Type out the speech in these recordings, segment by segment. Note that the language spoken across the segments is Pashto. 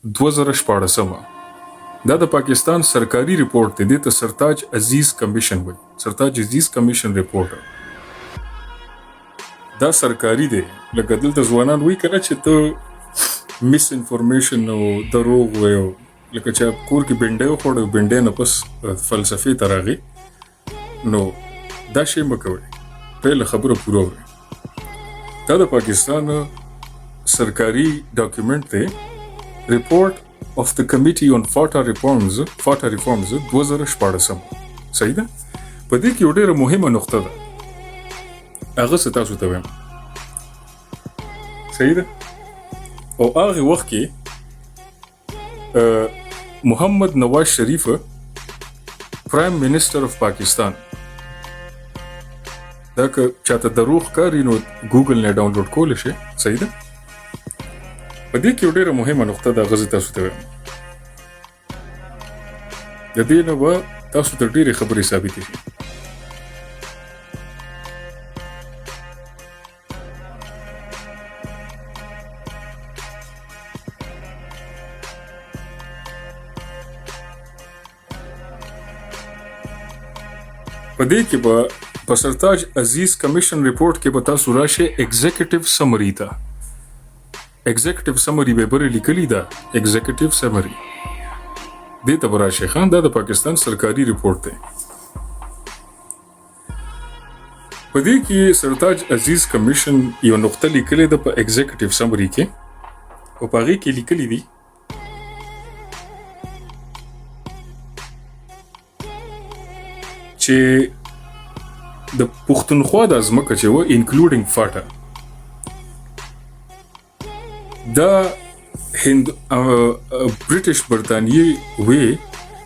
2014 دا د پاکستان سرکاري ریپورت دی ته سرتاج عزیز کمیشن وایي. سرتاج عزیز کمیشن ریپورټ دا سرکاري دی. لکه دلته ځوانان وایي کنه چې ته مس انفارمیشن او دروغ وایو، لکه چې کور کې بنډۍ وخوړې بنډۍ نه پس فلسفې ته راغی، نو دا شی مه کوئ. پهله خبره پوره وایي. دا د پاکستان سرکاري ډاکومنټ دی، ریپورټ of the Committee on FATA Reforms 2014. صحیح ده؟ په دې کې یو ډېره مهمه نقطه ده، هغه څه تاسو ته وایم. صحیح ده؟ او هغه وخت کې محمد نواز شریف پرایم منسٹر اف پاکستان، دا که چاته دروغ کاری نو ګوګل نه ډاونلوډ کولی شي. صحیح ده؟ په دې کې یو ډېره مهمه نقطه ده، هغه زه تاسو ته وایم. د دې نه به تاسو ته ډېرې خبرې ثابتې شي. په دې کې به په سرتاج عزیز کمیشن ریپورټ کې به تاسو راشئ ایگزیکټیو سمری ته. ایگزیکټیو سمری به بره لیکلي ده، ایگزیکټیو سمری دې ته به راشئ. خان دا د پاکستان سرکاري ریپورټ دی. په دې کې سرتاج عزیز کمیشن یو نقطه لیکلې ده په ایگزیکټیو سمری کې، او په هغې کې لیکلي دي چې د پښتونخوا دا ځمکه چې وه انکلوډینګ فاټا دا برټش برطانیې وی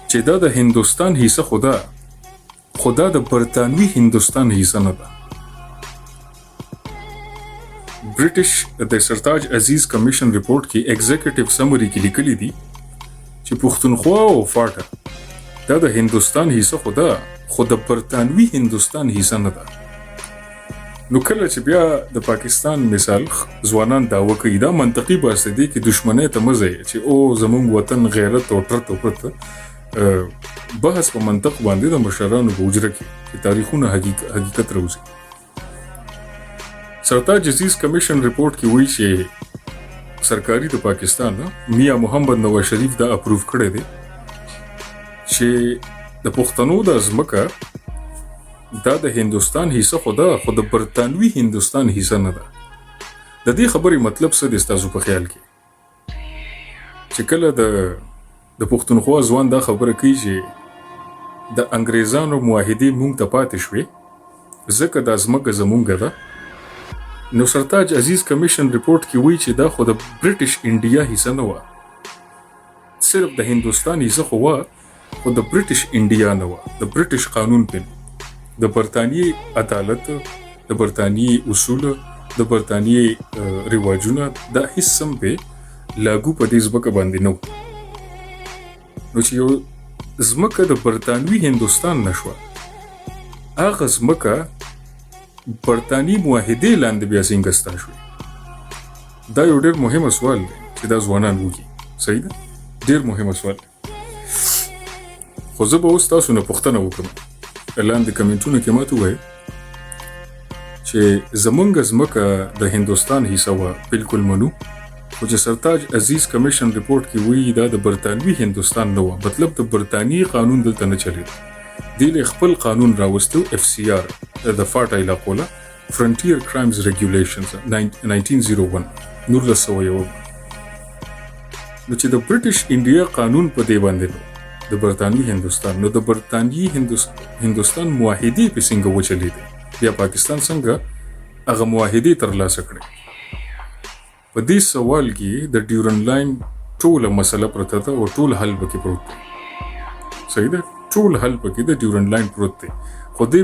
چې دا د هندوستان حصه خدا د برطانوي هندوستان حصه نه ده. برټش د سرتاج عزیز کمیشن ریپورټ کې ایگزیکټیو سمری کې لیکلي دي چې پښتونخوا او فاټا دا د هندوستان حصه خدا خو د برطانوي هندوستان حصه نه ده. نو کله چې بیا د پاکستان مثال ځوانان دعوه کوي، دا منطقي بحث دی کې دشمنۍ ته مه ځئ چې او زمونږ وطن غیرت او ټرت او پرت. بحث په منطق باندې د مشرانو په حجره کې چې تاریخونه حقیقت راوځي. سرتاج عزیز کمیشن ریپورټ کې وایي چې سرکاري د پاکستان میاں محمد نواز شریف دا اپروف کړی دی چې د پښتنو د ځمکه دا د هندوستان حصه خدا خو د برطانوي هندوستان حصه نه ده. د دې خبرې مطلب څه دی ستاسو په خیال کې؟ چې کله د پښتونخوا ځوان دا خبره کوي چې د انګریزانو معاهدې مونږ ته پاتې شوې ځکه دا ځمکه زمونږ ده، نو سرتاج عزیز کمیشن ریپورټ کې وایي چې دا خو د برټش انډیا حصه نه وه، صرف د هندوستان حصه خو وه خو د برټش انډیا نه وه. د برټش قانون پې د برطانیې عدالت، د برطانیې اصول، د برطانیې رواجونه دا هیڅ هم پې لاګو په دې ځمکه باندې نه و. نو چې یو ځمکه د برطانوي هندوستان نه شوه، هغه ځمکه برطاني معاهدې لاندې بیا څنګه ستا شوې؟ دا یو ډېر مهمه سوال دی چې دا ځوانان وکړي. صحیح ده؟ ډېر مهمه سوال دی. خو زه به اوس تاسو نه پوښتنه وکړم، لاندې کمنټونه کې ماته ووایئ چې زمونږ ځمکه د هندوستان حصه وه، بلکل منو، خو چې سرتاج عزیز کمیشن ریپورټ کې وایي دا د برطانوي هندوستان نه وه، مطلب د برطانیې قانون دلته نه چلېده. دې له خپل قانون راوستو FCR د فاټا علاقو له فرنټیر کرایمز ریګولیشنز 1901 1901. نو چې د برټش انډیا قانون په دې باندې نو د برطانوي هندوستان، نو د برطانیې هندوستان معاهدې په څنګه وچلېدې؟ بیا پاکستان څنګه هغه معاهدې ترلاسه کړې؟ په دې سوال کې د ډیورنډ لاین ټوله مسله پرته ده او ټول حل پکې پروت دی. صحیح ده؟ ټول حل پکې د ډیورنډ لاین پروت دی. خو دې